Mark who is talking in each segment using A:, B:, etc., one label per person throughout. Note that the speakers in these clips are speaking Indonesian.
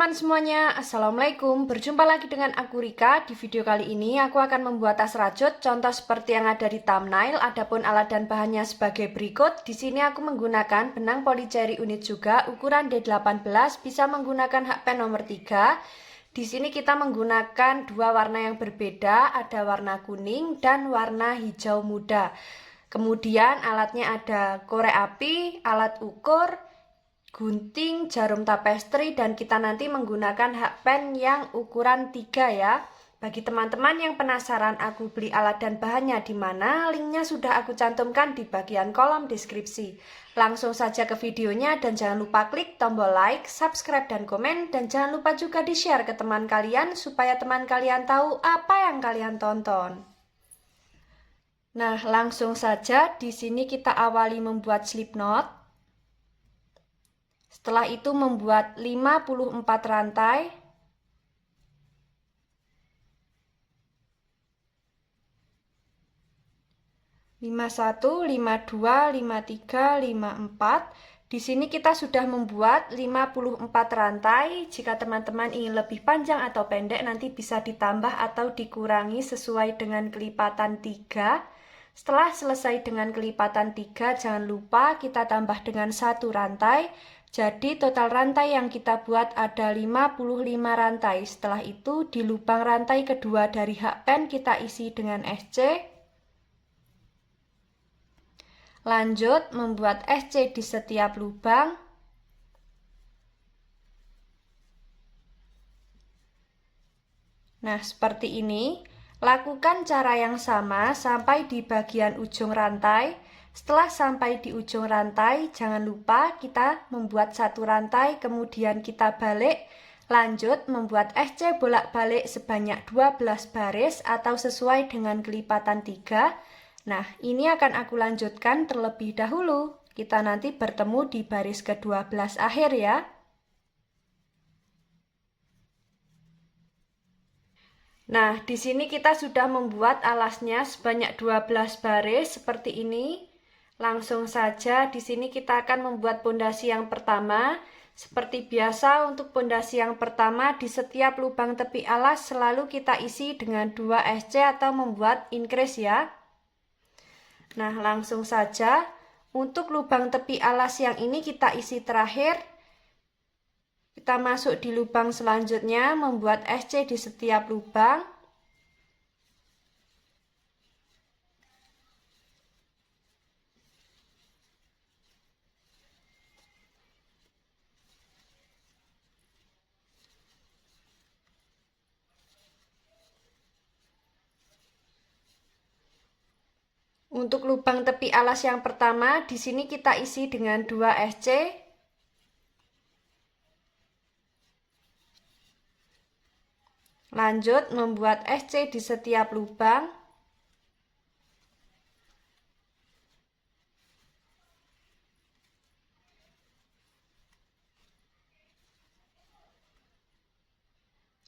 A: teman-teman semuanya, Assalamualaikum. Berjumpa lagi dengan aku Rika. Di video kali ini aku akan membuat tas rajut, contoh seperti yang ada di thumbnail. Adapun alat dan bahannya sebagai berikut. Di sini aku menggunakan benang polycherry unit juga, ukuran D18, bisa menggunakan hak pen nomor 3. Di sini kita menggunakan dua warna yang berbeda, ada warna kuning dan warna hijau muda. Kemudian alatnya ada korek api, alat ukur, gunting, jarum tapestri, dan kita nanti menggunakan hak pen yang ukuran 3 ya. Bagi teman-teman yang penasaran aku beli alat dan bahannya di mana, linknya sudah aku cantumkan di bagian kolom deskripsi. Langsung saja ke videonya dan jangan lupa klik tombol like, subscribe, dan komen, dan jangan lupa juga di-share ke teman kalian supaya teman kalian tahu apa yang kalian tonton. Nah, langsung saja di sini kita awali membuat slip knot. Setelah itu membuat 54 rantai. Lima satu, 52, 53, 54. Di sini kita sudah membuat 54 rantai. Jika teman-teman ingin lebih panjang atau pendek, nanti bisa ditambah atau dikurangi sesuai dengan kelipatan 3. Setelah selesai dengan kelipatan 3, jangan lupa kita tambah dengan 1 rantai. Jadi total rantai yang kita buat ada 55 rantai. Setelah itu di lubang rantai kedua dari hak pen kita isi dengan SC. Lanjut membuat SC di setiap lubang. Nah, seperti ini. Lakukan cara yang sama sampai di bagian ujung rantai. Setelah sampai di ujung rantai, jangan lupa kita membuat satu rantai, kemudian kita balik. Lanjut membuat SC bolak-balik sebanyak 12 baris atau sesuai dengan kelipatan 3. Nah, ini akan aku lanjutkan terlebih dahulu. Kita nanti bertemu di baris ke-12 akhir ya. Nah, di sini kita sudah membuat alasnya sebanyak 12 baris seperti ini. Langsung saja di sini kita akan membuat pondasi yang pertama. Seperti biasa untuk pondasi yang pertama di setiap lubang tepi alas selalu kita isi dengan 2 SC atau membuat increase ya. Nah, langsung saja untuk lubang tepi alas yang ini kita isi terakhir. Kita masuk di lubang selanjutnya membuat SC di setiap lubang. Untuk lubang tepi alas yang pertama, di sini kita isi dengan 2 SC. Lanjut membuat SC di setiap lubang.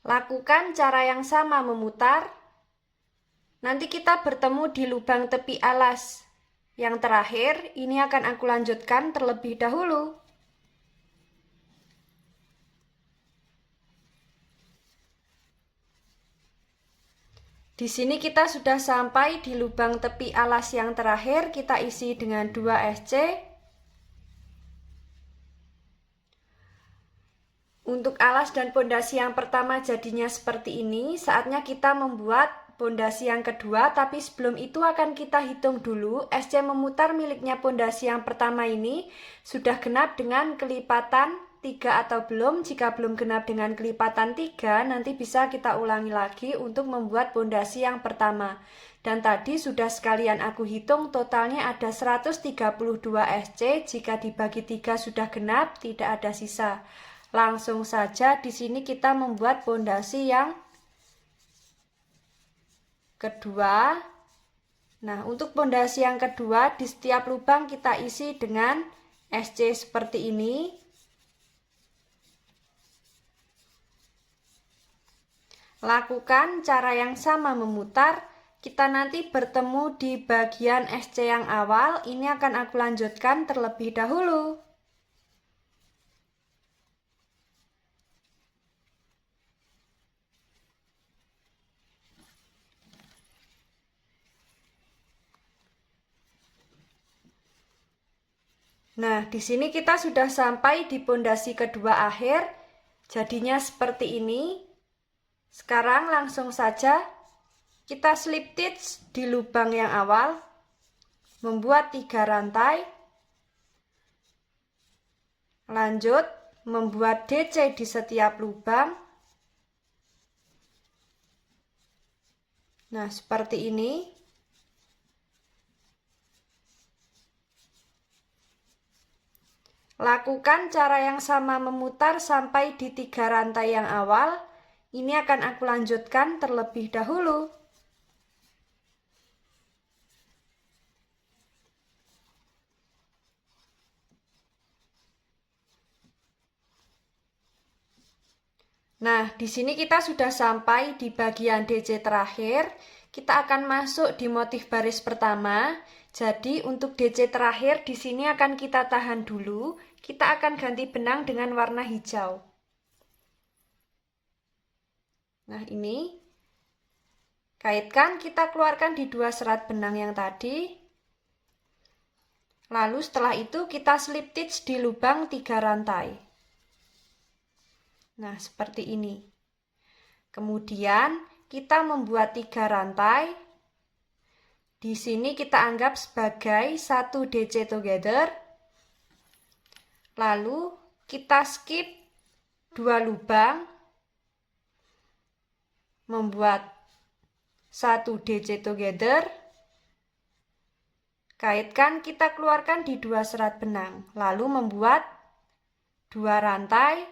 A: Lakukan cara yang sama memutar. Nanti kita bertemu di lubang tepi alas yang terakhir. Ini akan aku lanjutkan terlebih dahulu. Di sini kita sudah sampai di lubang tepi alas yang terakhir. Kita isi dengan 2 SC. Untuk alas dan pondasi yang pertama jadinya seperti ini. Saatnya kita membuat pondasi yang kedua, tapi sebelum itu akan kita hitung dulu SC memutar miliknya pondasi yang pertama ini sudah genap dengan kelipatan 3 atau belum. Jika belum genap dengan kelipatan 3, nanti bisa kita ulangi lagi untuk membuat pondasi yang pertama. Dan tadi sudah sekalian aku hitung totalnya ada 132 SC. Jika dibagi 3 sudah genap, tidak ada sisa. Langsung saja di sini kita membuat pondasi yang kedua. Nah, untuk pondasi yang kedua di setiap lubang kita isi dengan SC seperti ini. Lakukan cara yang sama memutar. Kita nanti bertemu di bagian SC yang awal. Ini akan aku lanjutkan terlebih dahulu. Nah, di sini kita sudah sampai di pondasi kedua akhir. Jadinya seperti ini. Sekarang langsung saja kita slip stitch di lubang yang awal, membuat 3 rantai. Lanjut membuat DC di setiap lubang. Nah, seperti ini. Lakukan cara yang sama memutar sampai di 3 rantai yang awal. Ini akan aku lanjutkan terlebih dahulu. Nah, di sini kita sudah sampai di bagian DC terakhir. Kita akan masuk di motif baris pertama. Jadi, untuk DC terakhir di sini akan kita tahan dulu. Kita akan ganti benang dengan warna hijau. Nah, ini. Kaitkan, kita keluarkan di 2 serat benang yang tadi. Lalu setelah itu kita slip stitch di lubang 3 rantai. Nah, seperti ini. Kemudian kita membuat 3 rantai. Di sini kita anggap sebagai 1 DC together. Lalu kita skip 2 lubang. Membuat 1 DC together. Kaitkan, kita keluarkan di 2 serat benang. Lalu membuat 2 rantai.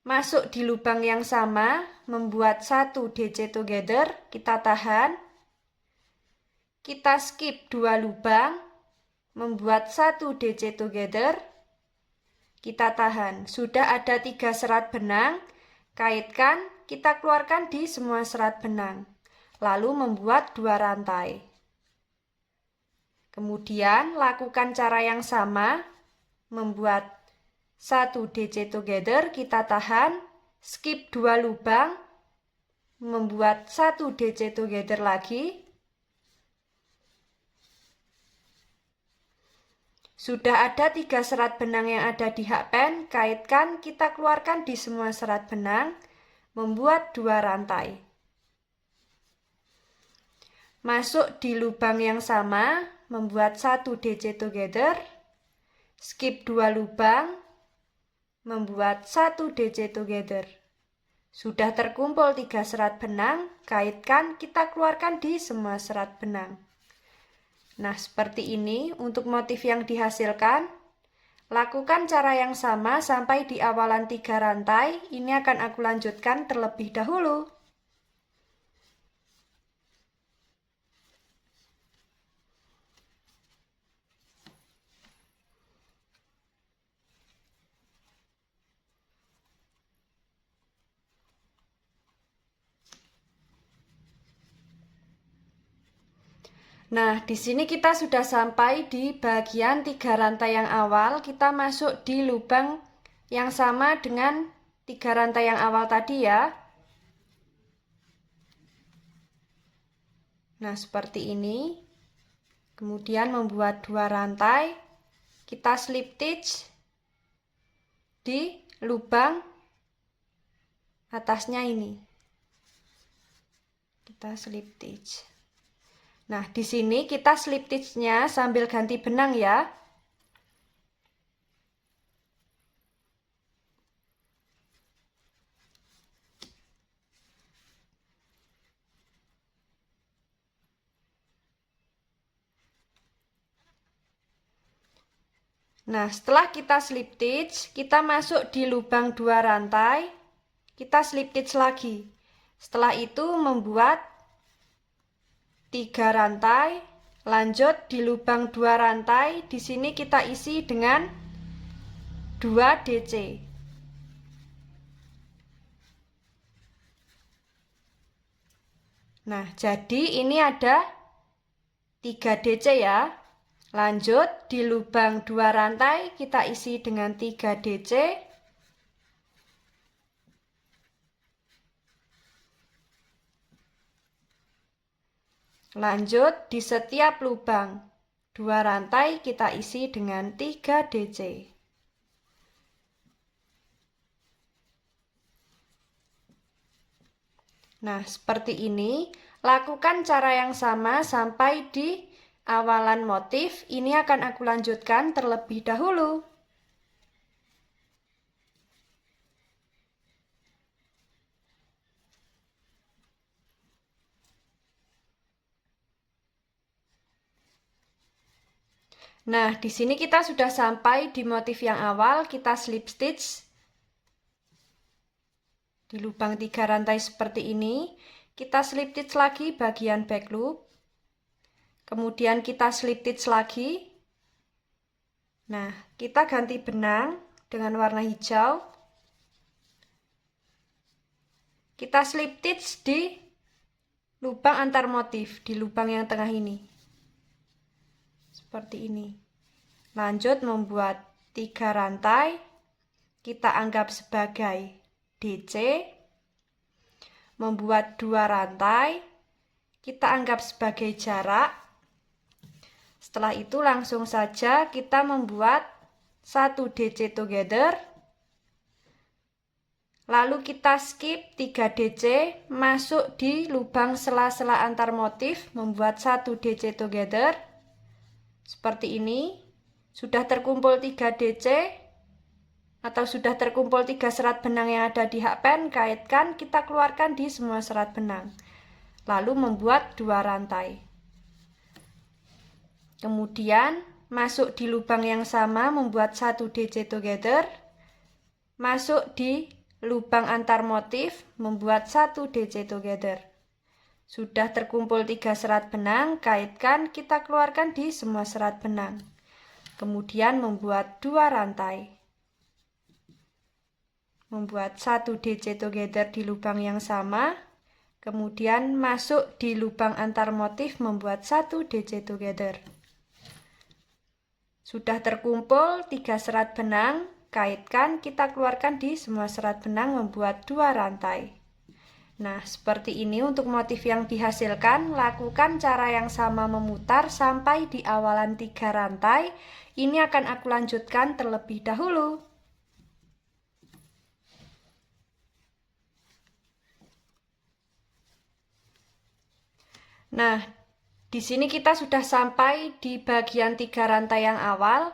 A: Masuk di lubang yang sama, membuat 1 DC together, kita tahan. Kita skip 2 lubang, membuat 1 DC together, kita tahan. Sudah ada 3 serat benang, kaitkan, kita keluarkan di semua serat benang. Lalu membuat 2 rantai. Kemudian lakukan cara yang sama, membuat 1 DC together, kita tahan, skip 2 lubang, membuat 1 DC together lagi. Sudah ada 3 serat benang yang ada di hakpen, kaitkan, kita keluarkan di semua serat benang, membuat 2 rantai. Masuk di lubang yang sama, membuat 1 DC together, skip 2 lubang, membuat 1 DC together. Sudah terkumpul 3 serat benang, kaitkan, kita keluarkan di semua serat benang. Nah, seperti ini untuk motif yang dihasilkan. Lakukan cara yang sama sampai di awalan 3 rantai. Ini akan aku lanjutkan terlebih dahulu. Nah, di sini kita sudah sampai di bagian 3 rantai yang awal. Kita masuk di lubang yang sama dengan 3 rantai yang awal tadi ya. Nah, seperti ini. Kemudian membuat 2 rantai. Kita slip stitch di lubang atasnya ini. Kita slip stitch. Nah, di sini kita slip stitch-nya sambil ganti benang ya. Nah, setelah kita slip stitch, kita masuk di lubang 2 rantai. Kita slip stitch lagi. Setelah itu membuat 3 rantai. Lanjut di lubang 2 rantai, di sini kita isi dengan 2 DC. Nah, jadi ini ada 3 DC ya. Lanjut di lubang 2 rantai, kita isi dengan 3 DC. Lanjut di setiap lubang 2 rantai kita isi dengan 3 DC. Nah, seperti ini. Lakukan cara yang sama sampai di awalan motif. Ini akan aku lanjutkan terlebih dahulu. Nah, di sini kita sudah sampai di motif yang awal. Kita slip stitch di lubang 3 rantai seperti ini. Kita slip stitch lagi bagian back loop. Kemudian kita slip stitch lagi. Nah, kita ganti benang dengan warna hijau. Kita slip stitch di lubang antar motif, di lubang yang tengah ini. Seperti ini. Lanjut membuat 3 rantai. Kita anggap sebagai DC. Membuat 2 rantai. Kita anggap sebagai jarak. Setelah itu langsung saja kita membuat 1 DC together. Lalu kita skip 3 DC, masuk di lubang sela-sela antar motif, membuat 1 DC together. Seperti ini. Sudah terkumpul 3 DC atau sudah terkumpul 3 serat benang yang ada di hakpen, kaitkan, kita keluarkan di semua serat benang. Lalu membuat 2 rantai. Kemudian masuk di lubang yang sama, membuat 1 DC together. Masuk di lubang antar motif, membuat 1 DC together. Sudah terkumpul 3 serat benang, kaitkan, kita keluarkan di semua serat benang. Kemudian membuat 2 rantai. Membuat 1 DC together di lubang yang sama. Kemudian masuk di lubang antar motif, membuat 1 DC together. Sudah terkumpul 3 serat benang, kaitkan, kita keluarkan di semua serat benang, membuat 2 rantai. Nah, seperti ini untuk motif yang dihasilkan. Lakukan cara yang sama memutar sampai di awalan 3 rantai. Ini akan aku lanjutkan terlebih dahulu. Nah, di sini kita sudah sampai di bagian 3 rantai yang awal.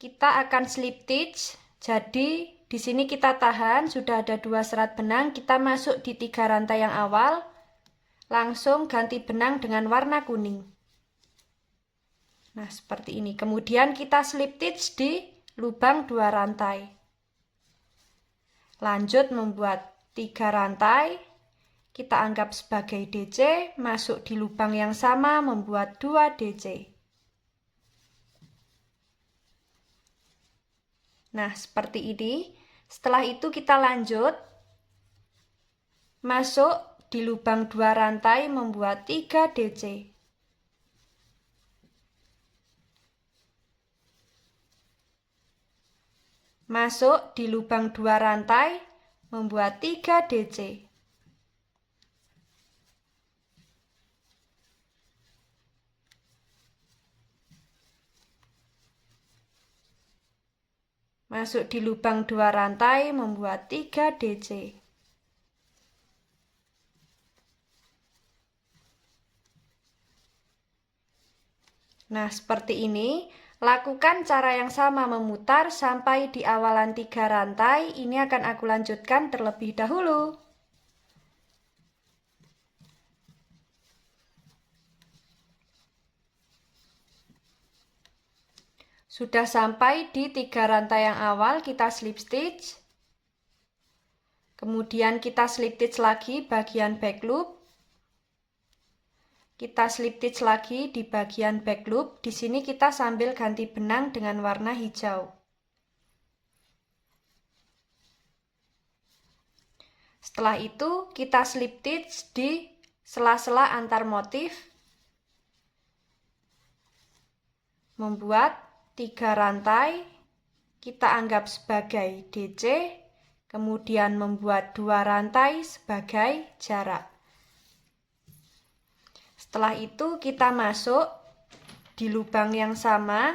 A: Kita akan slip stitch. Jadi di sini kita tahan, sudah ada 2 serat benang, kita masuk di 3 rantai yang awal, langsung ganti benang dengan warna kuning. Nah, seperti ini. Kemudian kita slip stitch di lubang 2 rantai. Lanjut membuat 3 rantai, kita anggap sebagai DC, masuk di lubang yang sama, membuat 2 DC. Nah, seperti ini. Setelah itu kita lanjut masuk di lubang 2 rantai, membuat 3 DC. Masuk di lubang 2 rantai, membuat 3 DC. Masuk di lubang 2 rantai, membuat 3 DC. Nah, seperti ini. Lakukan cara yang sama memutar sampai di awalan 3 rantai. Ini akan aku lanjutkan terlebih dahulu. Sudah sampai di 3 rantai yang awal, kita slip stitch. Kemudian kita slip stitch lagi bagian back loop. Kita slip stitch lagi di bagian back loop. Di sini kita sambil ganti benang dengan warna hijau. Setelah itu kita slip stitch di sela-sela antar motif. Membuat 3 rantai, kita anggap sebagai DC, kemudian membuat 2 rantai sebagai jarak. Setelah itu kita masuk di lubang yang sama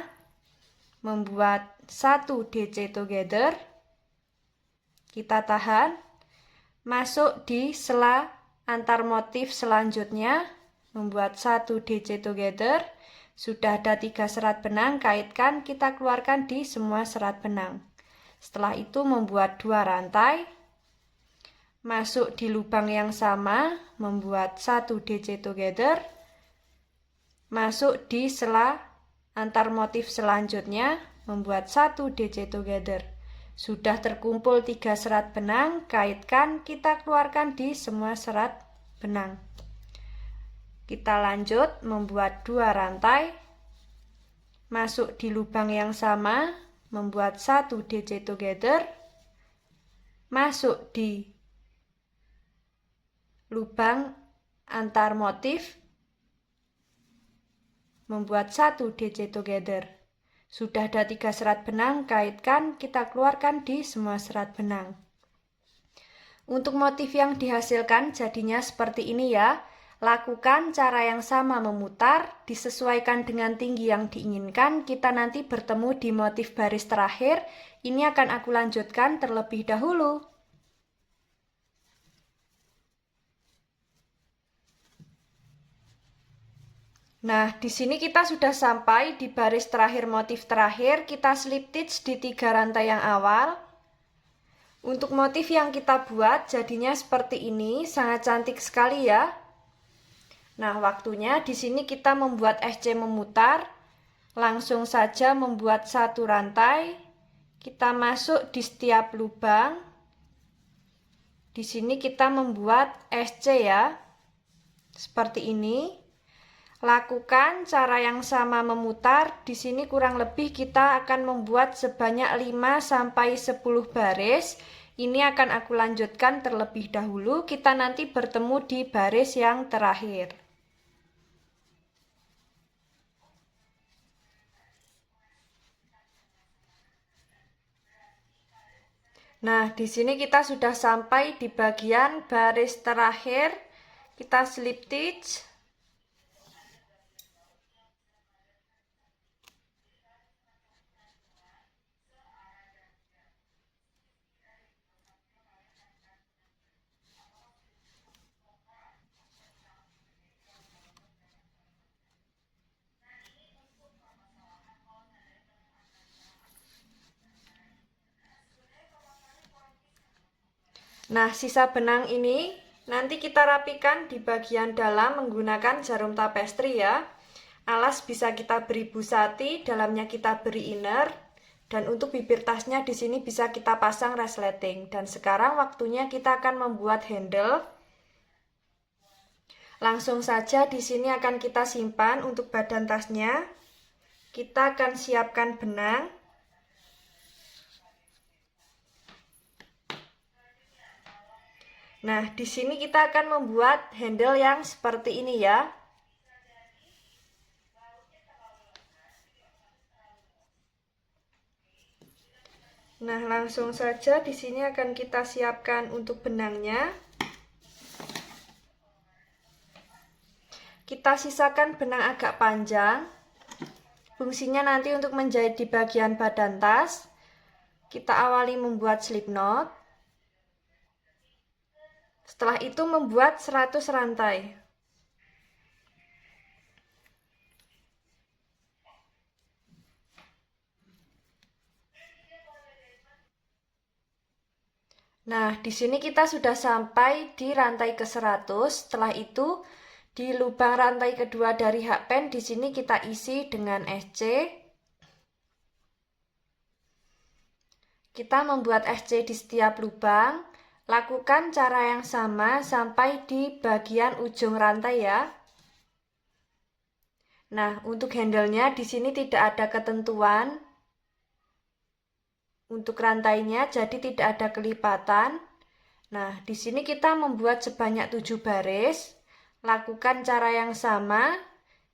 A: membuat 1 DC together. Kita tahan. Masuk di sela antar motif selanjutnya membuat 1 DC together. Sudah ada 3 serat benang, kaitkan, kita keluarkan di semua serat benang. Setelah itu membuat 2 rantai. Masuk di lubang yang sama membuat 1 DC together. Masuk di sela antar motif selanjutnya membuat 1 DC together. Sudah terkumpul 3 serat benang, kaitkan, kita keluarkan di semua serat benang. Kita lanjut membuat 2 rantai. Masuk di lubang yang sama membuat 1 DC together. Masuk di lubang antar motif membuat 1 DC together. Sudah ada 3 serat benang, kaitkan, kita keluarkan di semua serat benang. Untuk motif yang dihasilkan jadinya seperti ini ya. Lakukan cara yang sama memutar, disesuaikan dengan tinggi yang diinginkan. Kita nanti bertemu di motif baris terakhir. Ini akan aku lanjutkan terlebih dahulu. Nah, di sini kita sudah sampai di baris terakhir motif terakhir. Kita slip stitch di 3 rantai yang awal. Untuk motif yang kita buat jadinya seperti ini, sangat cantik sekali ya. Nah, waktunya di sini kita membuat SC memutar. Langsung saja membuat 1 rantai. Kita masuk di setiap lubang. Di sini kita membuat SC ya. Seperti ini. Lakukan cara yang sama memutar. Di sini kurang lebih kita akan membuat sebanyak 5 sampai 10 baris. Ini akan aku lanjutkan terlebih dahulu. Kita nanti bertemu di baris yang terakhir. Nah, di sini kita sudah sampai di bagian baris terakhir. Kita slip stitch. Nah, sisa benang ini nanti kita rapikan di bagian dalam menggunakan jarum tapestri ya. Alas bisa kita beri busati, dalamnya kita beri inner. Dan untuk bibir tasnya di sini bisa kita pasang resleting. Dan sekarang waktunya kita akan membuat handle. Langsung saja di sini akan kita simpan untuk badan tasnya. Kita akan siapkan benang. Nah, di sini kita akan membuat handle yang seperti ini ya. Nah, langsung saja di sini akan kita siapkan untuk benangnya. Kita sisakan benang agak panjang. Fungsinya nanti untuk menjahit di bagian badan tas. Kita awali membuat slip knot. Setelah itu membuat 100 rantai. Nah, di sini kita sudah sampai di rantai ke-100. Setelah itu, di lubang rantai kedua dari hakpen di sini kita isi dengan SC. Kita membuat SC di setiap lubang. Lakukan cara yang sama sampai di bagian ujung rantai ya. Nah, untuk handle-nya di sini tidak ada ketentuan untuk rantainya, jadi tidak ada kelipatan. Nah, di sini kita membuat sebanyak 7 baris. Lakukan cara yang sama.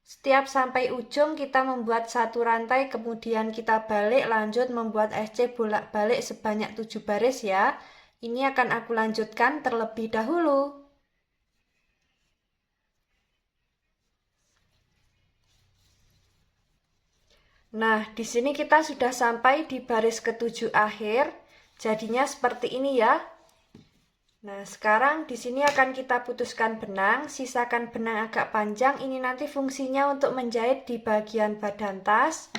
A: Setiap sampai ujung kita membuat 1 rantai, kemudian kita balik lanjut membuat SC bolak-balik sebanyak 7 baris ya. Ini akan aku lanjutkan terlebih dahulu. Nah, di sini kita sudah sampai di baris ketujuh akhir. Jadinya seperti ini ya. Nah, sekarang di sini akan kita putuskan benang, sisakan benang agak panjang. Ini nanti fungsinya untuk menjahit di bagian badan tas.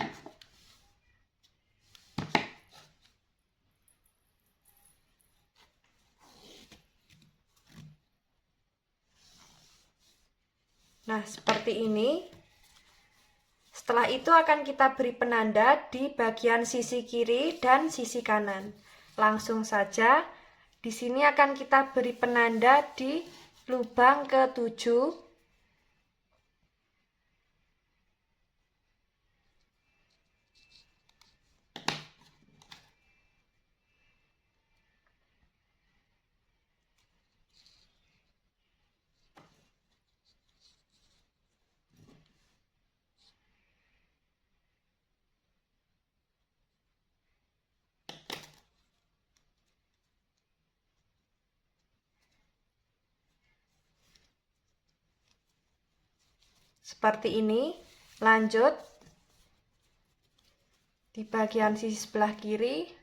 A: Nah, seperti ini. Setelah itu akan kita beri penanda di bagian sisi kiri dan sisi kanan. Langsung saja, di sini akan kita beri penanda di lubang ke-7. Seperti ini. Lanjut di bagian sisi sebelah kiri.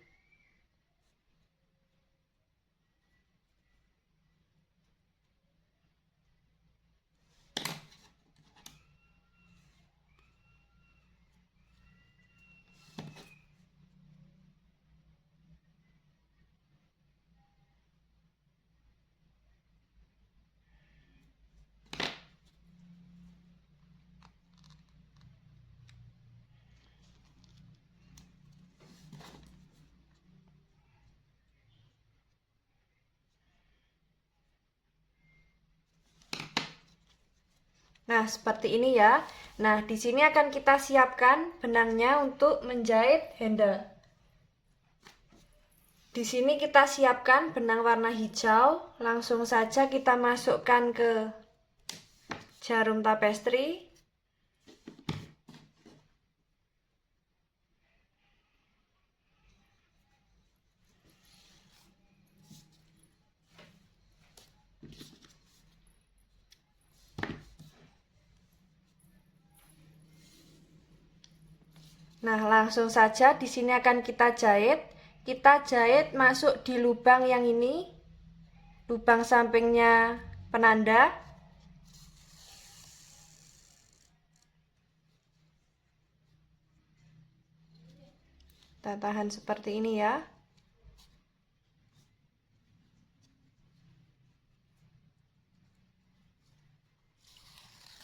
A: Nah, seperti ini ya. Nah, di sini akan kita siapkan benangnya untuk menjahit handle. Di sini kita siapkan benang warna hijau. Langsung saja kita masukkan ke jarum tapestri. Nah, langsung saja di sini akan kita jahit. Kita jahit masuk di lubang yang ini, lubang sampingnya penanda. Kita tahan seperti ini ya.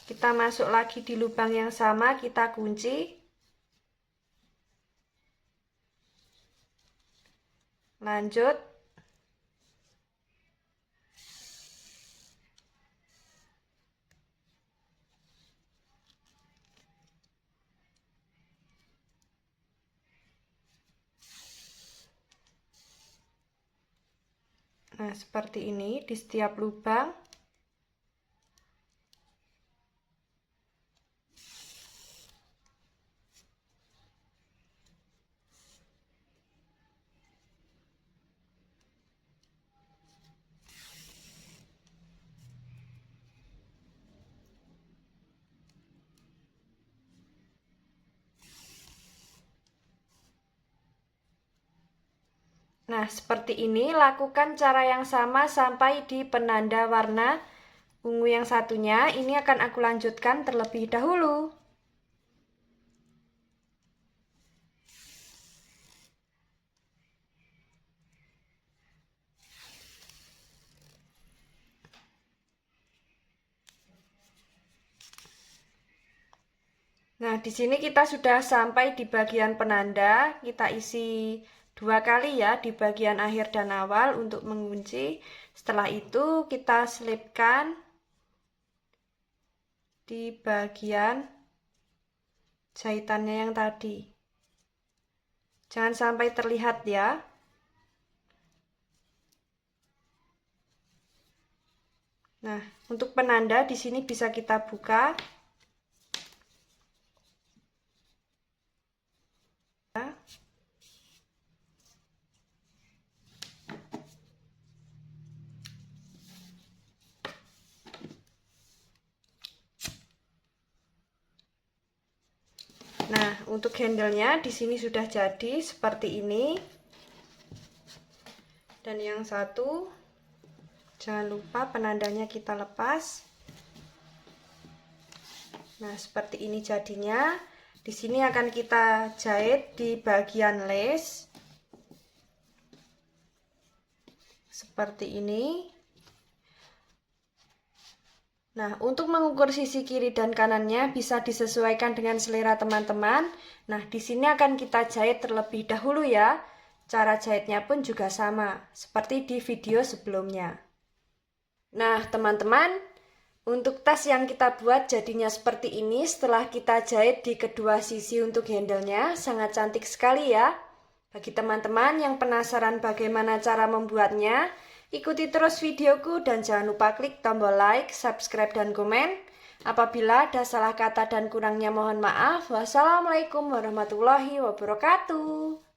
A: Kita masuk lagi di lubang yang sama, kita kunci. Lanjut. Nah, seperti ini di setiap lubang. Nah, seperti ini, lakukan cara yang sama sampai di penanda warna ungu yang satunya. Ini akan aku lanjutkan terlebih dahulu. Nah, di sini kita sudah sampai di bagian penanda. Kita isi 2 kali ya di bagian akhir dan awal untuk mengunci. Setelah itu kita selipkan di bagian jahitannya yang tadi. Jangan sampai terlihat ya. Nah, untuk penanda di sini bisa kita buka. Nah, untuk handle-nya di sini sudah jadi seperti ini. Dan yang satu, jangan lupa penandanya kita lepas. Nah, seperti ini jadinya. Di sini akan kita jahit di bagian lace. Seperti ini. Nah, untuk mengukur sisi kiri dan kanannya bisa disesuaikan dengan selera teman-teman. Nah, di sini akan kita jahit terlebih dahulu ya. Cara jahitnya pun juga sama, seperti di video sebelumnya. Nah, teman-teman, untuk tas yang kita buat jadinya seperti ini setelah kita jahit di kedua sisi untuk handle-nya. Sangat cantik sekali ya. Bagi teman-teman yang penasaran bagaimana cara membuatnya, ikuti terus videoku dan jangan lupa klik tombol like, subscribe, dan komen. Apabila ada salah kata dan kurangnya mohon maaf. Wassalamualaikum warahmatullahi wabarakatuh.